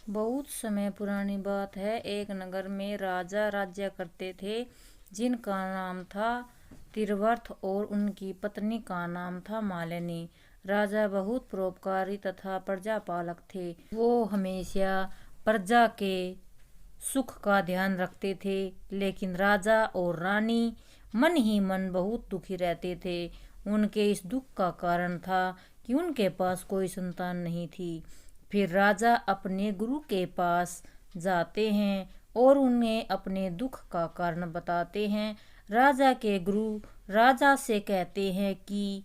बहुत समय पुरानी बात है। एक नगर में राजा राज्य करते थे, जिनका नाम था तिरवर्थ और उनकी पत्नी का नाम था मालिनी। राजा बहुत परोपकारी तथा प्रजापालक थे। वो हमेशा प्रजा के सुख का ध्यान रखते थे, लेकिन राजा और रानी मन ही मन बहुत दुखी रहते थे। उनके इस दुख का कारण था कि उनके पास कोई संतान नहीं थी। फिर राजा अपने गुरु के पास जाते हैं और उन्हें अपने दुख का कारण बताते हैं। राजा के गुरु राजा से कहते हैं कि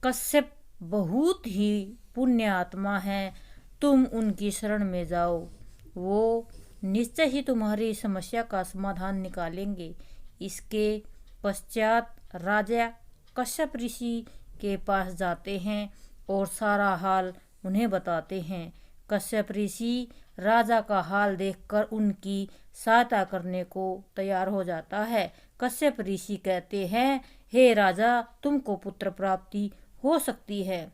कश्यप बहुत ही पुण्य आत्मा है, तुम उनकी शरण में जाओ, वो निश्चय ही तुम्हारी समस्या का समाधान निकालेंगे। इसके पश्चात राजा कश्यप ऋषि के पास जाते हैं और सारा हाल उन्हें बताते हैं। कश्यप ऋषि राजा का हाल देखकर उनकी सहायता करने को तैयार हो जाता है। कश्यप ऋषि कहते हैं, हे राजा, तुमको पुत्र प्राप्ति हो सकती है।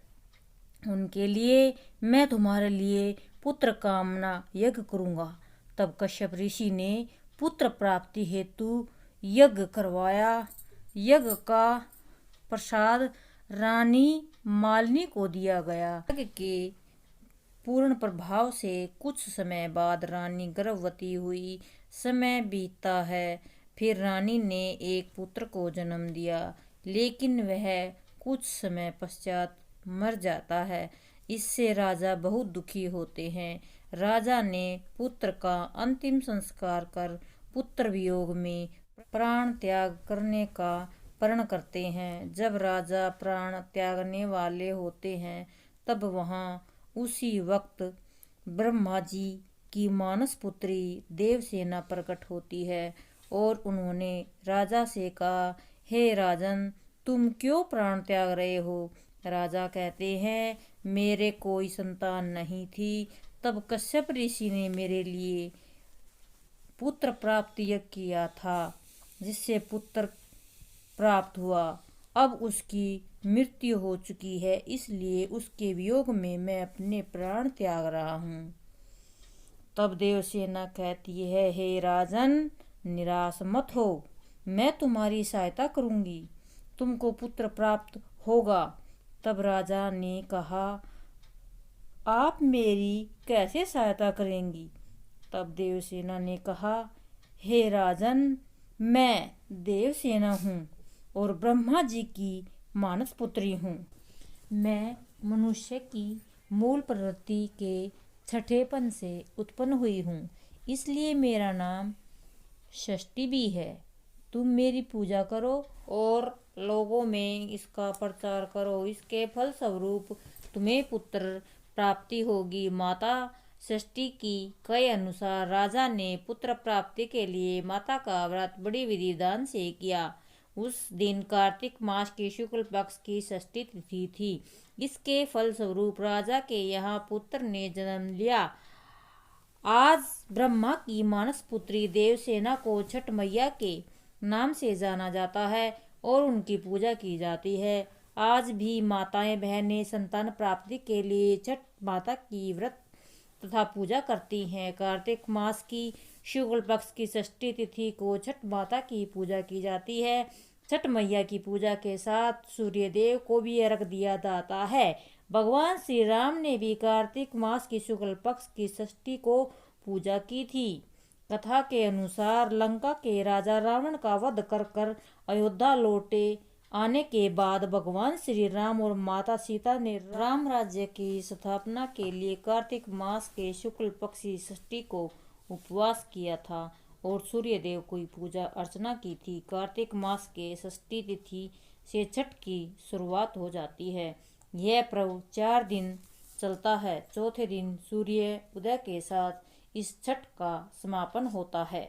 उनके लिए मैं तुम्हारे लिए पुत्र कामना यज्ञ करूंगा। तब कश्यप ऋषि ने पुत्र प्राप्ति हेतु यज्ञ करवाया। यज्ञ का प्रसाद रानी मालिनी को दिया गया। यज्ञ के पूर्ण प्रभाव से कुछ समय बाद रानी गर्भवती हुई। समय बीतता है, फिर रानी ने एक पुत्र को जन्म दिया, लेकिन वह कुछ समय पश्चात मर जाता है। इससे राजा बहुत दुखी होते हैं। राजा ने पुत्र का अंतिम संस्कार कर पुत्र वियोग में प्राण त्याग करने का प्रण करते हैं। जब राजा प्राण त्यागने वाले होते हैं, तब वहाँ उसी वक्त ब्रह्मा जी की मानस पुत्री देवसेना प्रकट होती है और उन्होंने राजा से कहा, हे राजन, तुम क्यों प्राण त्याग रहे हो? राजा कहते हैं, मेरे कोई संतान नहीं थी। तब कश्यप ऋषि ने मेरे लिए पुत्र प्राप्ति यज्ञ किया था, जिससे पुत्र प्राप्त हुआ। अब उसकी मृत्यु हो चुकी है, इसलिए उसके वियोग में मैं अपने प्राण त्याग रहा हूँ। तब देवसेना कहती है, हे राजन, निराश मत हो, मैं तुम्हारी सहायता करूंगी, तुमको पुत्र प्राप्त होगा। तब राजा ने कहा, आप मेरी कैसे सहायता करेंगी? तब देवसेना ने कहा, हे राजन, मैं देवसेना हूँ और ब्रह्मा जी की मानस पुत्री हूँ। मैं मनुष्य की मूल प्रवृत्ति के छठेपन से उत्पन्न हुई हूँ, इसलिए मेरा नाम षष्ठी भी है। तुम मेरी पूजा करो और लोगों में इसका प्रचार करो। इसके फलस्वरूप तुम्हें पुत्र प्राप्ति होगी। माता षष्ठी की कई अनुसार राजा ने पुत्र प्राप्ति के लिए माता का व्रत बड़ी विधि विधान से किया। उस दिन कार्तिक मास की शुक्ल पक्ष की षष्ठी तिथि थी। इसके फलस्वरूप राजा के यहाँ पुत्र ने जन्म लिया। आज ब्रह्मा की मानस पुत्री देवसेना को छठ मैया के नाम से जाना जाता है और उनकी पूजा की जाती है। आज भी माताएं बहनें संतान प्राप्ति के लिए छठ माता की व्रत तथा पूजा करती हैं। कार्तिक मास की शुक्ल पक्ष की षष्ठी तिथि को छठ माता की पूजा की जाती है। छठ मैया की पूजा के साथ सूर्य देव को भी अर्घ दिया जाता है। भगवान श्री राम ने भी कार्तिक मास की शुक्ल पक्ष की षष्ठी को पूजा की थी। कथा के अनुसार लंका के राजा रावण का वध कर अयोध्या लौटे आने के बाद भगवान श्री राम और माता सीता ने राम राज्य की स्थापना के लिए कार्तिक मास के शुक्ल पक्ष की षष्ठी को उपवास किया था और सूर्य देव की पूजा अर्चना की थी। कार्तिक मास के षष्ठी तिथि से छठ की शुरुआत हो जाती है। यह पर्व 4 दिन चलता है। चौथे दिन सूर्य उदय के साथ इस छठ का समापन होता है।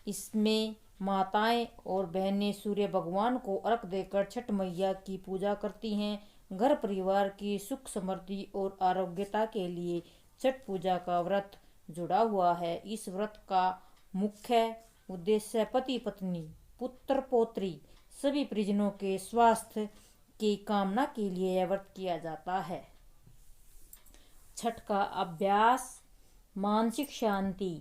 इसमें माताएं और बहनें सूर्य भगवान को अर्घ देकर छठ मैया की पूजा करती हैं। घर परिवार की सुख समृद्धि और आरोग्यता के लिए छठ पूजा का व्रत जुड़ा हुआ है। इस व्रत का मुख्य उद्देश्य पति पत्नी पुत्र पौत्री सभी परिजनों के स्वास्थ्य की कामना के लिए यह व्रत किया जाता है। छठ का अभ्यास मानसिक शांति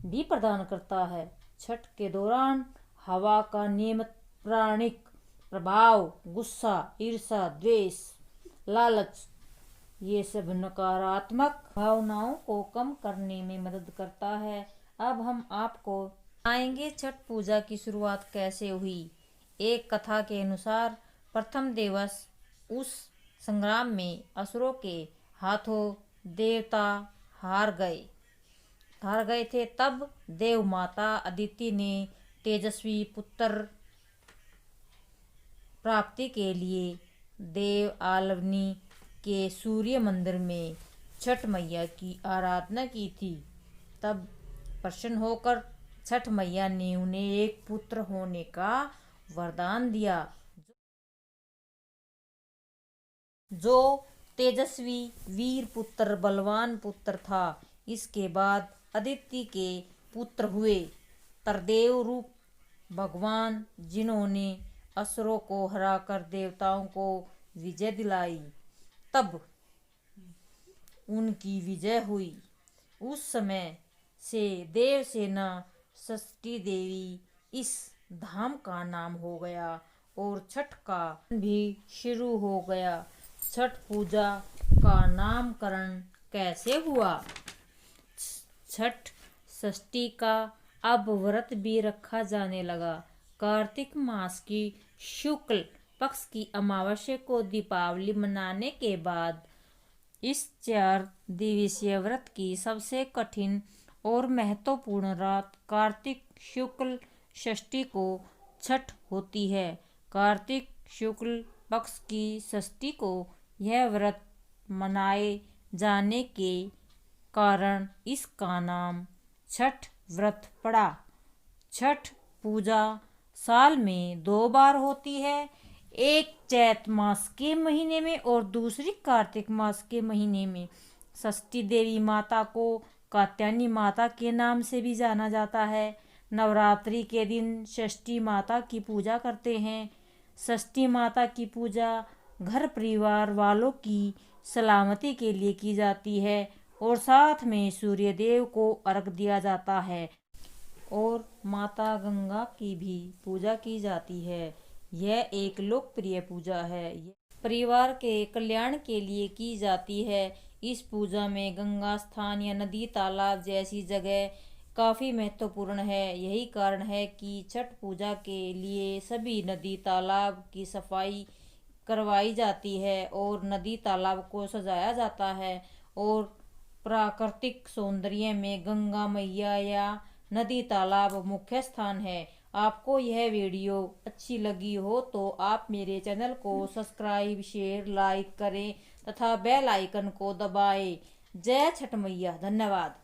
भी प्रदान करता है। छठ के दौरान हवा का नियमित प्रभाव, गुस्सा, ईर्ष्या, द्वेष, लालच, ये सब नकारात्मक भावनाओं को कम करने में मदद करता है। अब हम आपको आएंगे छठ पूजा की शुरुआत कैसे हुई। एक कथा के अनुसार प्रथम दिवस उस संग्राम में असुरों के हाथों देवता हार गए थे। तब देव माता अदिति ने तेजस्वी पुत्र प्राप्ति के लिए देव आलवनी के सूर्य मंदिर में छठ मैया की आराधना की थी। तब प्रसन्न होकर छठ मैया ने उन्हें एक पुत्र होने का वरदान दिया, जो तेजस्वी वीर पुत्र, बलवान पुत्र था। इसके बाद अदिति के पुत्र हुए तरदेव रूप भगवान, जिन्होंने असुरों को हराकर देवताओं को विजय दिलाई। तब उनकी विजय हुई। उस समय से देवसेना षष्ठी देवी इस धाम का नाम हो गया और छठ का भी शुरू हो गया। छठ पूजा का नामकरण कैसे हुआ? छठ षष्ठी का अब व्रत भी रखा जाने लगा। कार्तिक मास की शुक्ल पक्ष की अमावस्या को दीपावली मनाने के बाद इस 4 दिवसीय व्रत की सबसे कठिन और महत्वपूर्ण रात कार्तिक शुक्ल षष्ठी को छठ होती है। कार्तिक शुक्ल पक्ष की षष्ठी को यह व्रत मनाए जाने के कारण इसका नाम छठ व्रत पड़ा। छठ पूजा साल में 2 बार होती है, एक चैत मास के महीने में और दूसरी कार्तिक मास के महीने में। षष्ठी देवी माता को कात्यायनी माता के नाम से भी जाना जाता है। नवरात्रि के दिन षष्ठी माता की पूजा करते हैं। षष्ठी माता की पूजा घर परिवार वालों की सलामती के लिए की जाती है और साथ में सूर्य देव को अर्घ दिया जाता है और माता गंगा की भी पूजा की जाती है। यह एक लोकप्रिय पूजा है। परिवार के कल्याण के लिए की जाती है। इस पूजा में गंगा स्थान या नदी तालाब जैसी जगह काफ़ी महत्वपूर्ण है। यही कारण है कि छठ पूजा के लिए सभी नदी तालाब की सफाई करवाई जाती है और नदी तालाब को सजाया जाता है और प्राकृतिक सौंदर्य में गंगा मैया या नदी तालाब मुख्य स्थान है। आपको यह वीडियो अच्छी लगी हो तो आप मेरे चैनल को सब्सक्राइब, शेयर, लाइक करें तथा बेल आइकन को दबाएं। जय छठ मैया। धन्यवाद।